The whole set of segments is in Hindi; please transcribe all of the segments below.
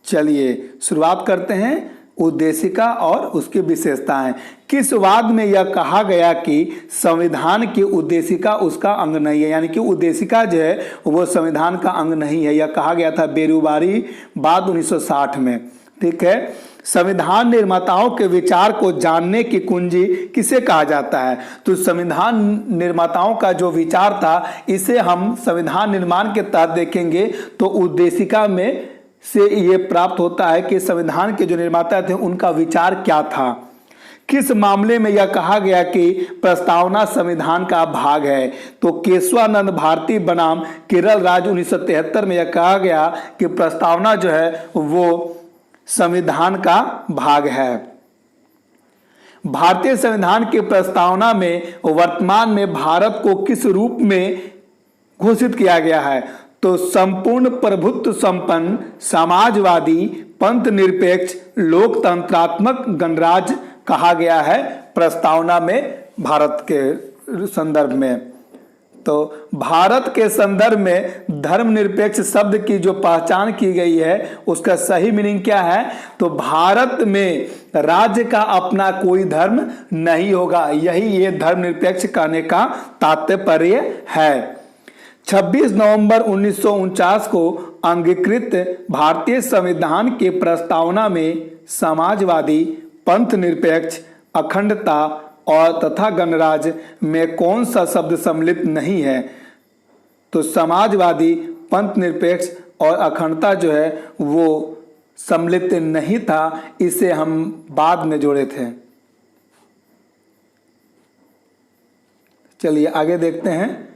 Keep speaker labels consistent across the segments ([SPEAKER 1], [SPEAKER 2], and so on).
[SPEAKER 1] चलिए शुरुआत करते हैं उद्देशिका और उसकी विशेषताएं। किस वाद में यह कहा गया कि संविधान की उद्देशिका उसका अंग नहीं है, यानी कि उद्देशिका जो है वो संविधान का अंग नहीं है। यह कहा गया था बेरुबारी बाद 1960 में। ठीक है, संविधान निर्माताओं के विचार को जानने की कुंजी किसे कहा जाता है? तो संविधान निर्माताओं का जो विचार था इसे हम संविधान निर्माण के तहत देखेंगे तो उद्देशिका में से ये प्राप्त होता है कि संविधान के जो निर्माता थे उनका विचार क्या था। किस मामले में यह कहा गया कि प्रस्तावना संविधान का भाग है? तो केशवानंद भारती बनाम केरल राज्य 1973 में यह कहा गया कि प्रस्तावना जो है वो संविधान का भाग है। भारतीय संविधान की प्रस्तावना में वर्तमान में भारत को किस रूप में घोषित किया गया है? तो संपूर्ण प्रभुत्व संपन्न समाजवादी पंथ निरपेक्ष लोकतंत्रात्मक गणराज्य कहा गया है प्रस्तावना में भारत के संदर्भ में। तो भारत के संदर्भ में धर्मनिरपेक्ष शब्द की जो पहचान की गई है उसका सही मीनिंग क्या है? तो भारत में राज्य का अपना कोई धर्म नहीं होगा, यही ये धर्मनिरपेक्ष कहने का तात्पर्य है। 26 नवंबर 1949 को अंगीकृत भारतीय संविधान की प्रस्तावना में समाजवादी पंथ निरपेक्ष अखंडता और तथा गणराज्य में कौन सा शब्द सम्मिलित नहीं है? तो समाजवादी पंथ निरपेक्ष और अखंडता जो है वो सम्मिलित नहीं था, इसे हम बाद में जोड़े थे। चलिए आगे देखते हैं।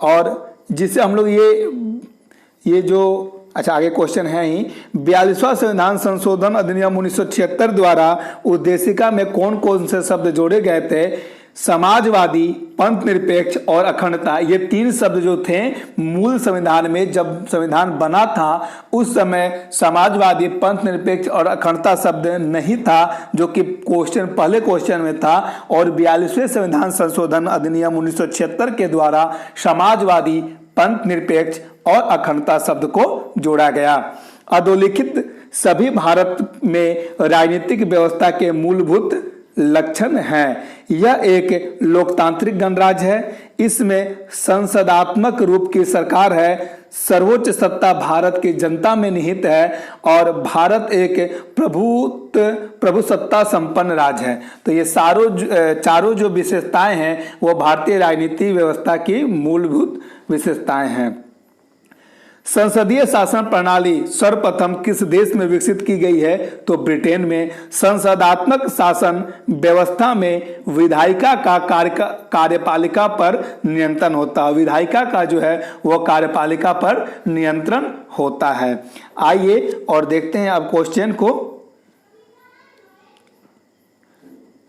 [SPEAKER 1] और जिसे हम लोग ये जो आगे क्वेश्चन है ही 42वां संविधान संशोधन अधिनियम 1976 द्वारा उद्देशिका में कौन कौन से शब्द जोड़े गए थे? समाजवादी पंथ निरपेक्ष और अखंडता, ये तीन शब्द जो थे मूल संविधान में जब संविधान बना था उस समय समाजवादी पंथ निरपेक्ष और अखंडता शब्द नहीं था, जो कि पहले क्वेश्चन में था। और 42वें संविधान संशोधन अधिनियम 1976 के द्वारा समाजवादी पंथ निरपेक्ष और अखंडता शब्द को जोड़ा गया। अधोलिखित सभी भारत में राजनीतिक व्यवस्था के मूलभूत लक्षण हैं। यह एक लोकतांत्रिक गणराज्य है, इसमें संसदात्मक रूप की सरकार है, सर्वोच्च सत्ता भारत की जनता में निहित है और भारत एक प्रभुसत्ता संपन्न राज्य है। तो ये चारों जो विशेषताएं हैं वो भारतीय राजनीति व्यवस्था की मूलभूत विशेषताएं हैं। संसदीय शासन प्रणाली सर्वप्रथम किस देश में विकसित की गई है? तो ब्रिटेन में। संसदात्मक शासन व्यवस्था में विधायिका का कार्यपालिका पर नियंत्रण होता है। विधायिका का जो है वो कार्यपालिका पर नियंत्रण होता है। आइए और देखते हैं अब क्वेश्चन को।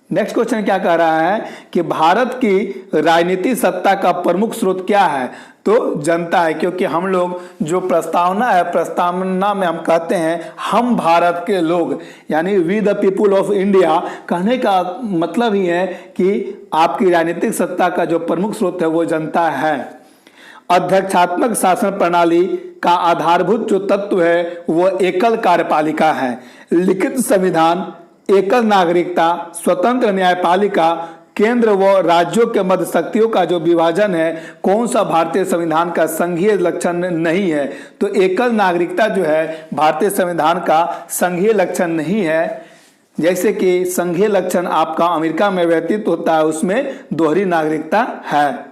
[SPEAKER 1] नेक्स्ट क्वेश्चन क्या कह रहा है कि भारत की राजनीतिक सत्ता का प्रमुख स्रोत क्या है? तो जनता है, क्योंकि हम लोग जो प्रस्तावना है, प्रस्तावना में हम कहते हैं हम भारत के लोग, यानी we the people of India. कहने का मतलब ही है कि आपकी राजनीतिक सत्ता का जो प्रमुख स्रोत है वो जनता है। अध्यक्षात्मक शासन प्रणाली का आधारभूत जो तत्व है वो एकल कार्यपालिका है। लिखित संविधान, एकल नागरिकता, स्वतंत्र न्यायपालिका, केंद्र व राज्यों के मध्य शक्तियों का जो विभाजन है, कौन सा भारतीय संविधान का संघीय लक्षण नहीं है? तो एकल नागरिकता जो है भारतीय संविधान का संघीय लक्षण नहीं है। जैसे कि संघीय लक्षण आपका अमेरिका में व्यतीत होता है, उसमें दोहरी नागरिकता है।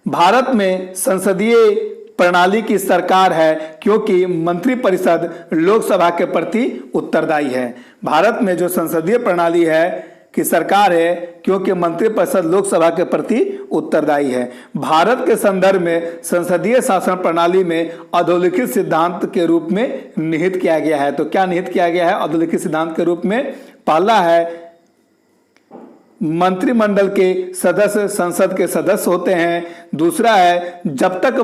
[SPEAKER 1] भारत में संसदीय प्रणाली की सरकार है क्योंकि मंत्रिपरिषद लोकसभा के प्रति उत्तरदायी है। भारत में जो संसदीय प्रणाली है की सरकार है क्योंकि मंत्रिपरिषद लोकसभा के प्रति उत्तरदायी है। भारत के संदर्भ में संसदीय शासन प्रणाली में अधोलिखित सिद्धांत के रूप में निहित किया गया है। तो क्या निहित किया गया है अधोलिखित सिद्धांत के रूप में? पहला है मंत्रिमंडल के सदस्य संसद के सदस्य होते हैं। दूसरा है जब तक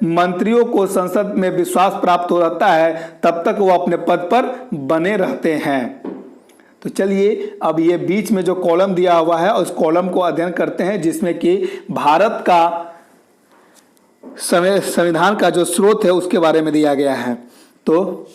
[SPEAKER 1] मंत्रियों को संसद में विश्वास प्राप्त हो जाता है तब तक वो अपने पद पर बने रहते हैं। तो चलिए अब ये बीच में जो कॉलम दिया हुआ है उस कॉलम को अध्ययन करते हैं, जिसमें कि भारत का संविधान का जो स्रोत है उसके बारे में दिया गया है। तो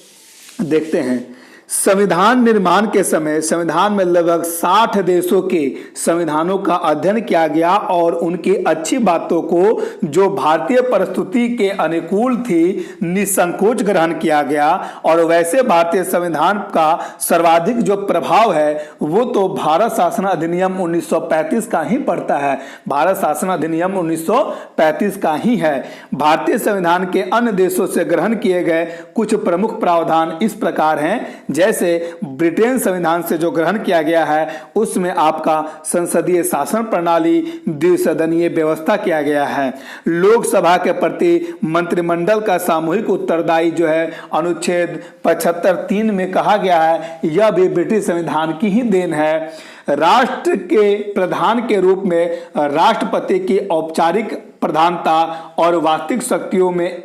[SPEAKER 1] देखते हैं, संविधान निर्माण के समय संविधान में लगभग 60 देशों के संविधानों का अध्ययन किया गया और उनकी अच्छी बातों को जो भारतीय परिस्थिति के अनुकूल थी निसंकोच ग्रहण किया गया। और वैसे भारतीय संविधान का सर्वाधिक जो प्रभाव है वो तो भारत शासन अधिनियम 1935 का ही पड़ता है। भारत शासन अधिनियम 1935 का ही है। भारतीय संविधान के अन्य देशों से ग्रहण किए गए कुछ प्रमुख प्रावधान इस प्रकार हैं, जैसे ब्रिटेन संविधान से जो ग्रहण किया गया है उसमें आपका संसदीय शासन प्रणाली, द्विसदनीय व्यवस्था किया गया है। लोकसभा के प्रति मंत्रिमंडल का सामूहिक उत्तरदायी जो है अनुच्छेद 75(3) में कहा गया है, यह भी ब्रिटिश संविधान की ही देन है। राष्ट्र के प्रधान के रूप में राष्ट्रपति की औपचारिक प्रधानता और वास्तविक शक्तियों में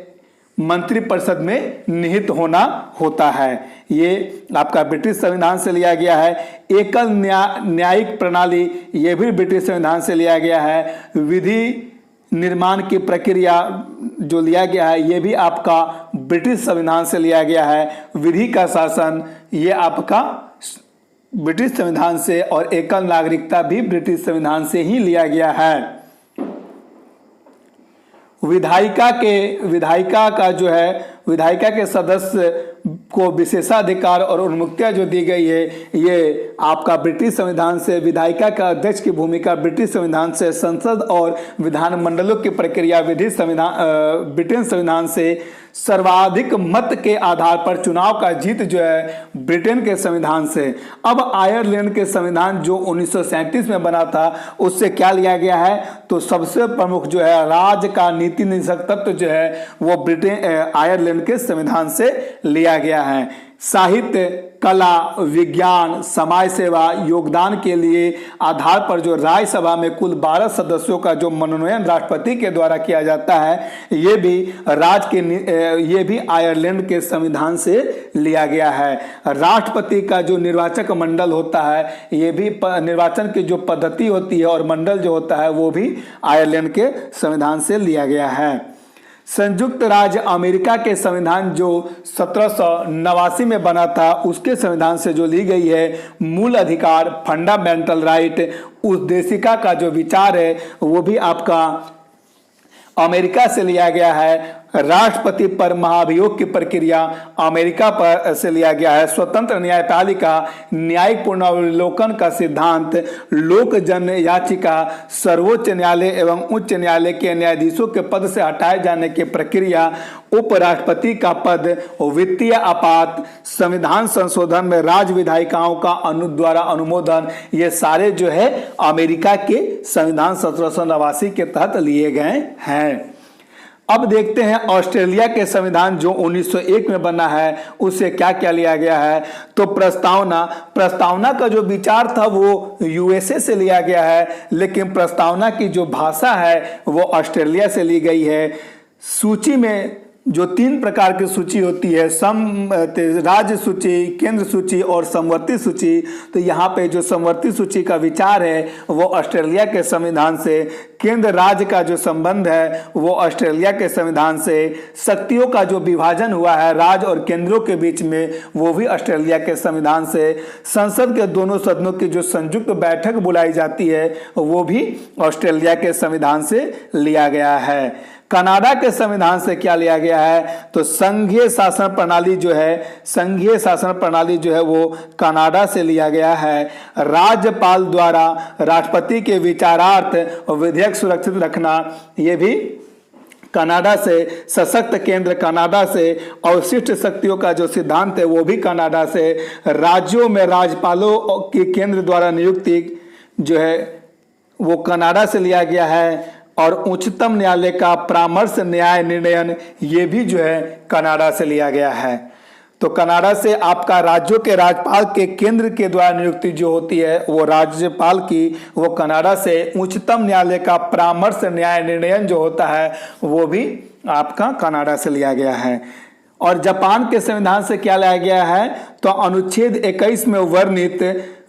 [SPEAKER 1] मंत्रिपरिषद में निहित होना होता है। ये आपका ब्रिटिश संविधान से लिया गया है। एकल न्यायिक प्रणाली, ये भी ब्रिटिश संविधान से लिया गया है। विधि निर्माण की प्रक्रिया जो लिया गया है ये भी आपका ब्रिटिश संविधान से लिया गया है। विधि का शासन ये आपका ब्रिटिश संविधान से, और एकल नागरिकता भी ब्रिटिश संविधान से ही लिया गया है। विधायिका का जो है, विधायिका के सदस्य को विशेषाधिकार और उन्मुक्तियां जो दी गई है ये आपका ब्रिटिश संविधान से। विधायिका का अध्यक्ष की भूमिका ब्रिटिश संविधान से। संसद और विधानमंडलों की प्रक्रिया ब्रिटेन संविधान से। सर्वाधिक मत के आधार पर चुनाव का जीत जो है ब्रिटेन के संविधान से। अब आयरलैंड के संविधान जो 1937 में बना था उससे क्या लिया गया है, तो सबसे प्रमुख जो है राज्य का नीति निदेशक तत्व जो है वो आयरलैंड के संविधान से लिया गया है। साहित्य, कला, विज्ञान, समाज सेवा, योगदान के लिए आधार पर जो राज्यसभा में कुल 12 सदस्यों का जो मनोनयन राष्ट्रपति के द्वारा किया जाता है ये भी आयरलैंड के संविधान से लिया गया है। राष्ट्रपति का जो निर्वाचक मंडल होता है ये भी निर्वाचन की जो पद्धति होती है और मंडल जो होता है वो भी आयरलैंड के संविधान से लिया गया है। संयुक्त राज्य अमेरिका के संविधान जो 1789 में बना था उसके संविधान से जो ली गई है मूल अधिकार, फंडामेंटल राइट, उद्देशिका का जो विचार है वो भी आपका अमेरिका से लिया गया है। राष्ट्रपति पर महाभियोग की प्रक्रिया अमेरिका पर से लिया गया है। स्वतंत्र न्यायपालिका, न्यायिक पुनर्विलोकन का सिद्धांत, लोक जन याचिका, सर्वोच्च न्यायालय एवं उच्च न्यायालय के न्यायाधीशों के पद से हटाए जाने की प्रक्रिया, उपराष्ट्रपति का पद, वित्तीय आपात, संविधान संशोधन में राज्य विधायिकाओं का द्वारा अनुमोदन, ये सारे जो है अमेरिका के संविधान 1789 के तहत लिए गए हैं। अब देखते हैं ऑस्ट्रेलिया के संविधान जो 1901 में बना है उससे क्या क्या लिया गया है। तो प्रस्तावना का जो विचार था वो यूएसए से लिया गया है, लेकिन प्रस्तावना की जो भाषा है वो ऑस्ट्रेलिया से ली गई है। सूची में जो 3 प्रकार की सूची होती है, राज्य सूची, केंद्र सूची और समवर्ती सूची, तो यहाँ पे जो समवर्ती सूची का विचार है वो ऑस्ट्रेलिया के संविधान से। केंद्र राज्य का जो संबंध है वो ऑस्ट्रेलिया के संविधान से। शक्तियों का जो विभाजन हुआ है राज्य और केंद्रों के बीच में वो भी ऑस्ट्रेलिया के संविधान से। संसद के दोनों सदनों की जो संयुक्त बैठक बुलाई जाती है वो भी ऑस्ट्रेलिया के संविधान से लिया गया है। कनाडा के संविधान से क्या लिया गया है, तो संघीय शासन प्रणाली जो है वो कनाडा से लिया गया है। राज्यपाल द्वारा राष्ट्रपति के विचारार्थ और विधेयक सुरक्षित रखना, ये भी कनाडा से। सशक्त केंद्र कनाडा से। अवशिष्ट शक्तियों का जो सिद्धांत है वो भी कनाडा से। राज्यों में राज्यपालों की केंद्र द्वारा नियुक्ति जो है वो कनाडा से लिया गया है। और उच्चतम न्यायालय का परामर्श न्याय निर्णयन, ये भी जो है कनाडा से लिया गया है। तो कनाडा से आपका राज्यों के राज्यपाल के केंद्र के द्वारा नियुक्ति जो होती है वो राज्यपाल की, वो कनाडा से। उच्चतम न्यायालय का परामर्श न्याय निर्णयन जो होता है वो भी आपका कनाडा से लिया गया है। और जापान के संविधान से क्या लाया गया है, तो अनुच्छेद 21 में वर्णित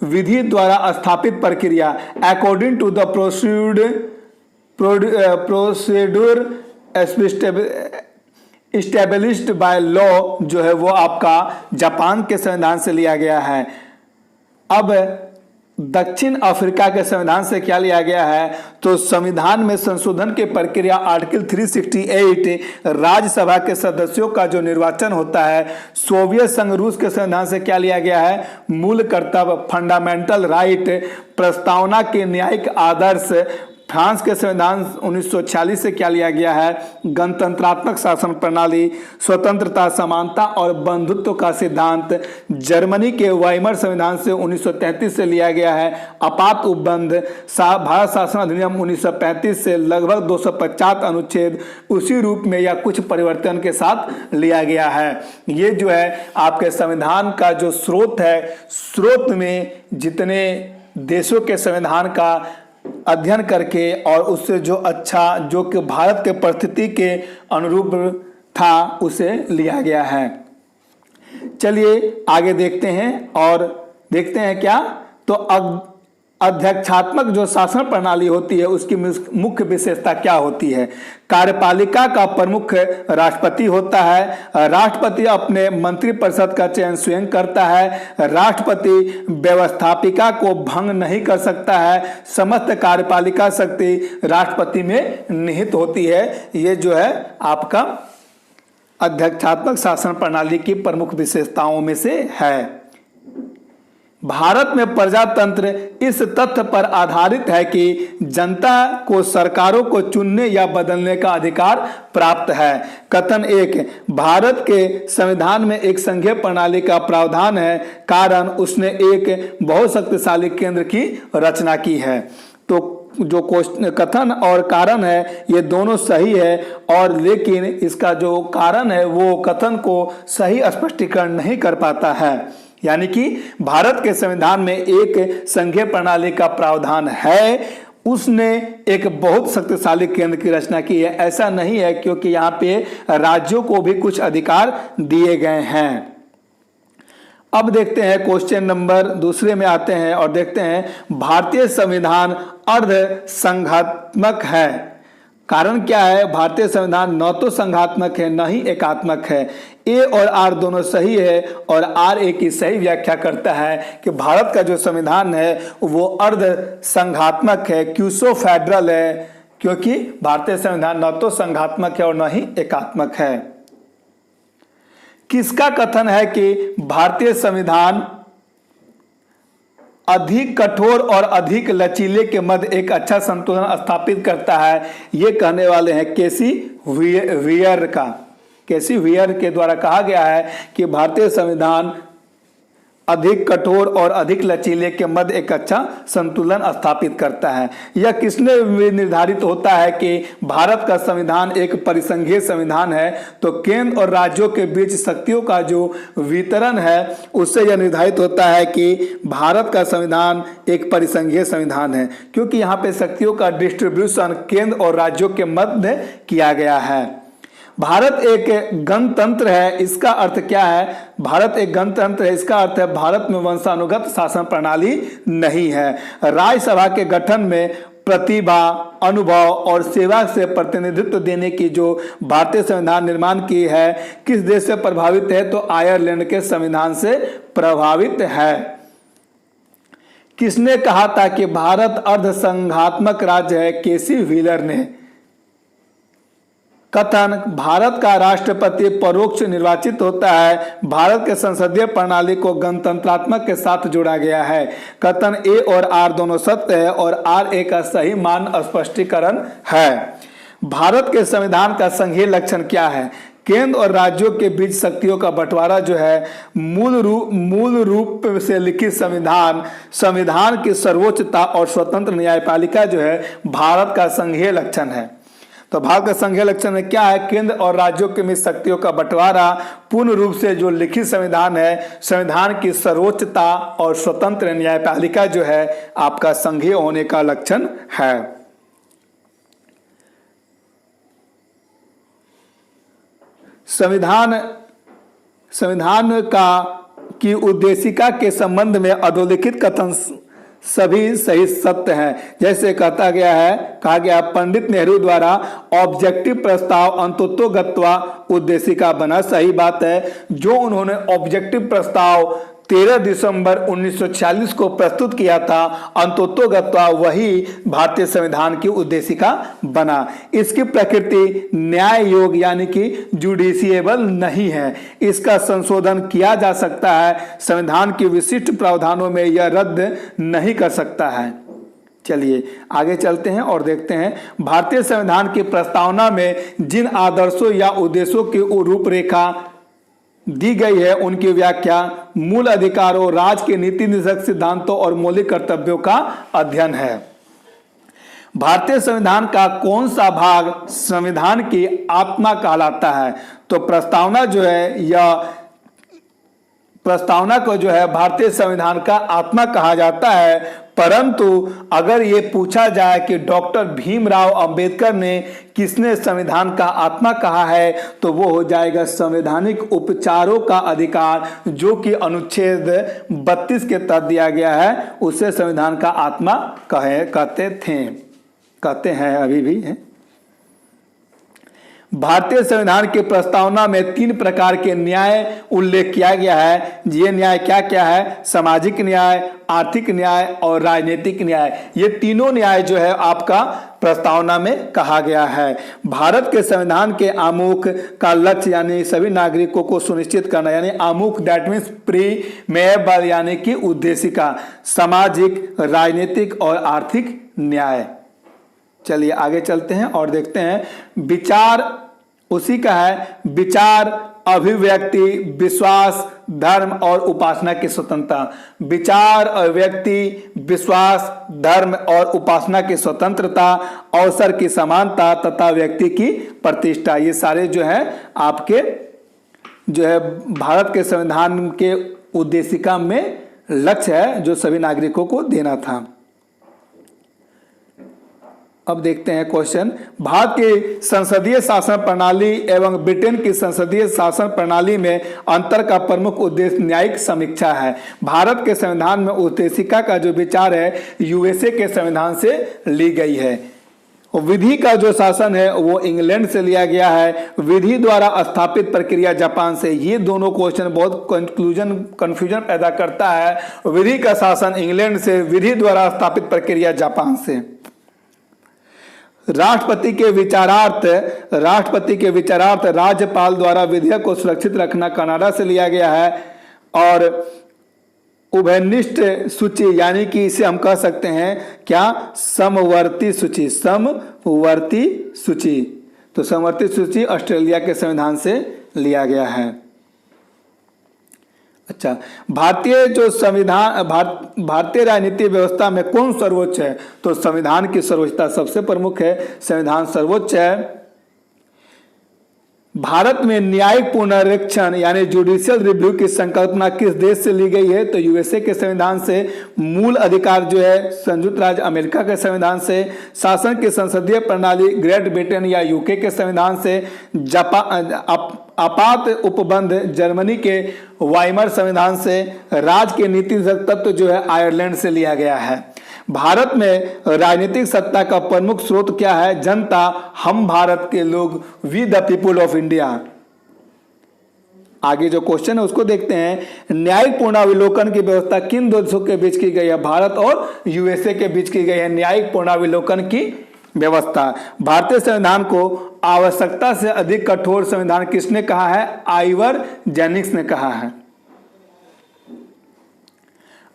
[SPEAKER 1] विधि द्वारा स्थापित प्रक्रिया, according to the procedure established by law जो है वो आपका जापान के संविधान से लिया गया है। अब दक्षिण अफ्रीका के संविधान से क्या लिया गया है, तो संविधान में संशोधन की प्रक्रिया आर्टिकल 368 राज्यसभा के सदस्यों का जो निर्वाचन होता है। सोवियत संघ रूस के संविधान से क्या लिया गया है, मूल कर्तव्य फंडामेंटल राइट, प्रस्तावना के न्यायिक आदर्श। फ्रांस के संविधान 1946 से क्या लिया गया है, गणतंत्रात्मक शासन प्रणाली, स्वतंत्रता, समानता और बंधुत्व का सिद्धांत। जर्मनी के वाइमर संविधान से 1933 से लिया गया है आपात उपबंध। भारत शासन अधिनियम 1935 से लगभग 250 अनुच्छेद उसी रूप में या कुछ परिवर्तन के साथ लिया गया है। ये जो है आपके संविधान का जो स्रोत है, स्रोत में जितने देशों के संविधान का अध्ययन करके और उससे जो अच्छा जो कि भारत के परिस्थिति के अनुरूप था उसे लिया गया है। चलिए आगे देखते हैं और देखते हैं क्या, तो अध्यक्षात्मक जो शासन प्रणाली होती है उसकी मुख्य विशेषता क्या होती है। कार्यपालिका का प्रमुख राष्ट्रपति होता है। राष्ट्रपति अपने मंत्रिपरिषद का चयन स्वयं करता है। राष्ट्रपति व्यवस्थापिका को भंग नहीं कर सकता है। समस्त कार्यपालिका शक्ति राष्ट्रपति में निहित होती है। ये जो है आपका अध्यक्षात्मक शासन प्रणाली की प्रमुख विशेषताओं में से है। भारत में प्रजातंत्र इस तथ्य पर आधारित है कि जनता को सरकारों को चुनने या बदलने का अधिकार प्राप्त है। कथन 1, भारत के संविधान में एक संघीय प्रणाली का प्रावधान है, कारण उसने एक बहुत शक्तिशाली केंद्र की रचना की है। तो जो कथन और कारण है ये दोनों सही है, और लेकिन इसका जो कारण है वो कथन को सही स्पष्टीकरण नहीं कर पाता है। यानी कि भारत के संविधान में एक संघीय प्रणाली का प्रावधान है, उसने एक बहुत शक्तिशाली केंद्र की रचना की है, ऐसा नहीं है, क्योंकि यहाँ पे राज्यों को भी कुछ अधिकार दिए गए हैं। अब देखते हैं क्वेश्चन नंबर दूसरे में आते हैं और देखते हैं भारतीय संविधान अर्ध संघात्मक है। कारण क्या है, भारतीय संविधान न तो संघात्मक है न ही एकात्मक है। ए और आर दोनों सही है और आर ए की सही व्याख्या करता है कि भारत का जो संविधान है वो अर्ध संघात्मक है, क्यूसो फेडरल है, क्योंकि भारतीय संविधान न तो संघात्मक है और न ही एकात्मक है। किसका कथन है कि भारतीय संविधान अधिक कठोर और अधिक लचीले के मध्य एक अच्छा संतुलन स्थापित करता है? ये कहने वाले हैं केसी वियर के द्वारा कहा गया है कि भारतीय संविधान अधिक कठोर और अधिक लचीले के मध्य एक अच्छा संतुलन स्थापित करता है। यह किसने निर्धारित होता है कि भारत का संविधान एक परिसंघीय संविधान है? तो केंद्र और राज्यों के बीच शक्तियों का जो वितरण है उससे यह निर्धारित होता है कि भारत का संविधान एक परिसंघीय संविधान है, क्योंकि यहाँ पे शक्तियों का डिस्ट्रीब्यूशन केंद्र और राज्यों के मध्य किया गया है। भारत एक गणतंत्र है, इसका अर्थ क्या है? भारत एक गणतंत्र है, इसका अर्थ है भारत में वंशानुगत शासन प्रणाली नहीं है। राज्यसभा के गठन में प्रतिभा, अनुभव और सेवा से प्रतिनिधित्व देने की जो भारतीय संविधान निर्माण की है, किस देश से प्रभावित है? तो आयरलैंड के संविधान से प्रभावित है। किसने कहा था कि भारत अर्धसंघात्मक राज्य है? केसी व्हीलर ने। कथन, भारत का राष्ट्रपति परोक्ष निर्वाचित होता है। भारत के संसदीय प्रणाली को गणतंत्रात्मक के साथ जोड़ा गया है। कथन ए और आर दोनों सत्य है और आर ए का सही मान स्पष्टीकरण है। भारत के संविधान का संघीय लक्षण क्या है? केंद्र और राज्यों के बीच शक्तियों का बंटवारा जो है, मूल रूप से लिखित संविधान की सर्वोच्चता और स्वतंत्र न्यायपालिका जो है भारत का संघीय लक्षण है। तो भारत का संघीय लक्षण में क्या है? केंद्र और राज्यों के बीच शक्तियों का बंटवारा, पूर्ण रूप से जो लिखित संविधान है, संविधान की सर्वोच्चता और स्वतंत्र न्यायपालिका जो है आपका संघीय होने का लक्षण है। संविधान का की उद्देशिका के संबंध में अधोलिखित कथन सभी सही सत्य हैं। जैसे कहा गया पंडित नेहरू द्वारा ऑब्जेक्टिव प्रस्ताव अंततोगत्वा उद्देशिका बना। सही बात है, जो उन्होंने ऑब्जेक्टिव प्रस्ताव 13 दिसंबर 1946 को प्रस्तुत किया था, अंततोगत्वा वही भारतीय संविधान की उद्देशिका बना। इसकी प्रकृति न्याय योग यानी कि जुडिशिएबल नहीं है, इसका संशोधन किया जा सकता है, संविधान के विशिष्ट प्रावधानों में यह रद्द नहीं कर सकता है। चलिए आगे चलते हैं और देखते हैं भारतीय संविधान की प्रस्तावना में जिन आदर्शों या उद्देश्यों की रूपरेखा दी गई है उनकी व्याख्या मूल अधिकारों, राज्य के नीति निर्देशक सिद्धांतों और मौलिक कर्तव्यों का अध्ययन है। भारतीय संविधान का कौन सा भाग संविधान की आत्मा कहलाता है? तो प्रस्तावना जो है यह प्रस्तावना को जो है भारतीय संविधान का आत्मा कहा जाता है, परंतु अगर ये पूछा जाए कि डॉक्टर भीमराव अंबेडकर ने किसने संविधान का आत्मा कहा है, तो वो हो जाएगा संवैधानिक उपचारों का अधिकार, जो कि अनुच्छेद 32 के तहत दिया गया है, उसे संविधान का आत्मा कहते हैं अभी भी है। भारतीय संविधान की प्रस्तावना में 3 प्रकार के न्याय उल्लेख किया गया है। ये न्याय क्या क्या है? सामाजिक न्याय, आर्थिक न्याय और राजनीतिक न्याय। ये तीनों न्याय जो है आपका प्रस्तावना में कहा गया है। भारत के संविधान के आमुख का लक्ष्य यानी सभी नागरिकों को सुनिश्चित करना, यानी आमुख दैट मीन्स प्रीमेबल यानी कि उद्देशिका, सामाजिक, राजनीतिक और आर्थिक न्याय। चलिए आगे चलते हैं और देखते हैं विचार उसी का है, विचार, अभिव्यक्ति, विश्वास, धर्म और उपासना की स्वतंत्रता। विचार, अभिव्यक्ति, विश्वास, धर्म और उपासना की स्वतंत्रता, अवसर की समानता तथा व्यक्ति की प्रतिष्ठा, ये सारे जो है आपके जो है भारत के संविधान के उद्देशिका में लक्ष्य है जो सभी नागरिकों को देना था। अब देखते हैं क्वेश्चन, भारत की संसदीय शासन प्रणाली एवं ब्रिटेन की संसदीय शासन प्रणाली में अंतर का प्रमुख उद्देश्य न्यायिक समीक्षा है। भारत के संविधान में उद्देशिका का जो विचार है यूएसए के संविधान से ली गई है। विधि का जो शासन है वो इंग्लैंड से लिया गया है। विधि द्वारा स्थापित प्रक्रिया जापान से। ये दोनों क्वेश्चन बहुत कंफ्यूजन पैदा करता है। विधि का शासन इंग्लैंड से, विधि द्वारा स्थापित प्रक्रिया जापान से। राष्ट्रपति के विचारार्थ राज्यपाल द्वारा विधेयक को सुरक्षित रखना कनाडा से लिया गया है। और उभयनिष्ठ सूची यानी कि इसे हम कह सकते हैं क्या, समवर्ती सूची, समवर्ती सूची। तो समवर्ती सूची ऑस्ट्रेलिया के संविधान से लिया गया है। अच्छा, भारतीय जो संविधान भारतीय राजनीतिक व्यवस्था में कौन सर्वोच्च है? तो संविधान की सर्वोच्चता सबसे प्रमुख है, संविधान सर्वोच्च है। भारत में न्यायिक पुनरीक्षण यानी जुडिशियल रिव्यू की संकल्पना किस देश से ली गई है? तो यूएसए के संविधान से। मूल अधिकार जो है संयुक्त राज्य अमेरिका के संविधान से। शासन की संसदीय प्रणाली ग्रेट ब्रिटेन या यूके के संविधान से। आपात उपबंध जर्मनी के वाइमर संविधान से। राज्य के नीति तत्व जो है आयरलैंड से लिया गया है। भारत में राजनीतिक सत्ता का प्रमुख स्रोत क्या है? जनता, हम भारत के लोग, we the people of India. आगे जो क्वेश्चन है उसको देखते हैं। न्यायिक पुनरावलोकन की व्यवस्था किन दो देशों के बीच की गई है? भारत और यूएसए के बीच की गई है न्यायिक पुनरावलोकन की व्यवस्था। भारतीय संविधान को आवश्यकता से अधिक कठोर संविधान किसने कहा है? आइवर जेनिंग्स ने कहा है।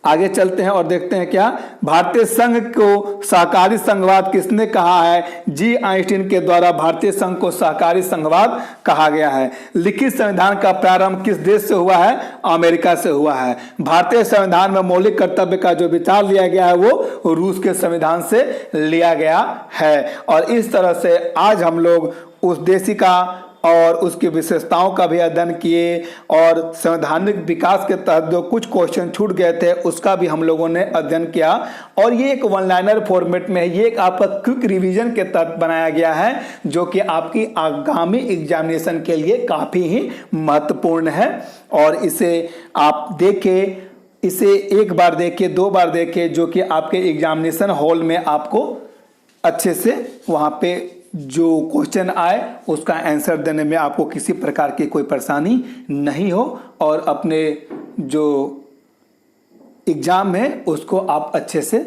[SPEAKER 1] आगे चलते हैं और देखते हैं क्या, भारतीय संघ को सहकारी संघवाद किसने कहा है? जी आइंस्टीन के द्वारा भारतीय संघ को सहकारी संघवाद कहा गया है। लिखित संविधान का प्रारंभ किस देश से हुआ है? अमेरिका से हुआ है। भारतीय संविधान में मौलिक कर्तव्य का जो विचार लिया गया है वो रूस के संविधान से लिया गया है। और इस तरह से आज हम लोग उस देशिका और उसकी विशेषताओं का भी अध्ययन किए और संवैधानिक विकास के तहत जो कुछ क्वेश्चन छूट गए थे उसका भी हम लोगों ने अध्ययन किया। और ये एक वन लाइनर फॉर्मेट में है, ये एक आपका क्विक रिवीजन के तहत बनाया गया है जो कि आपकी आगामी एग्जामिनेशन के लिए काफ़ी ही महत्वपूर्ण है। और इसे आप देखें इसे एक बार देखिए, दो बार देखिए, जो कि आपके एग्जामिनेशन हॉल में आपको अच्छे से वहाँ पे जो क्वेश्चन आए उसका आंसर देने में आपको किसी प्रकार की कोई परेशानी नहीं हो और अपने जो एग्जाम है उसको आप अच्छे से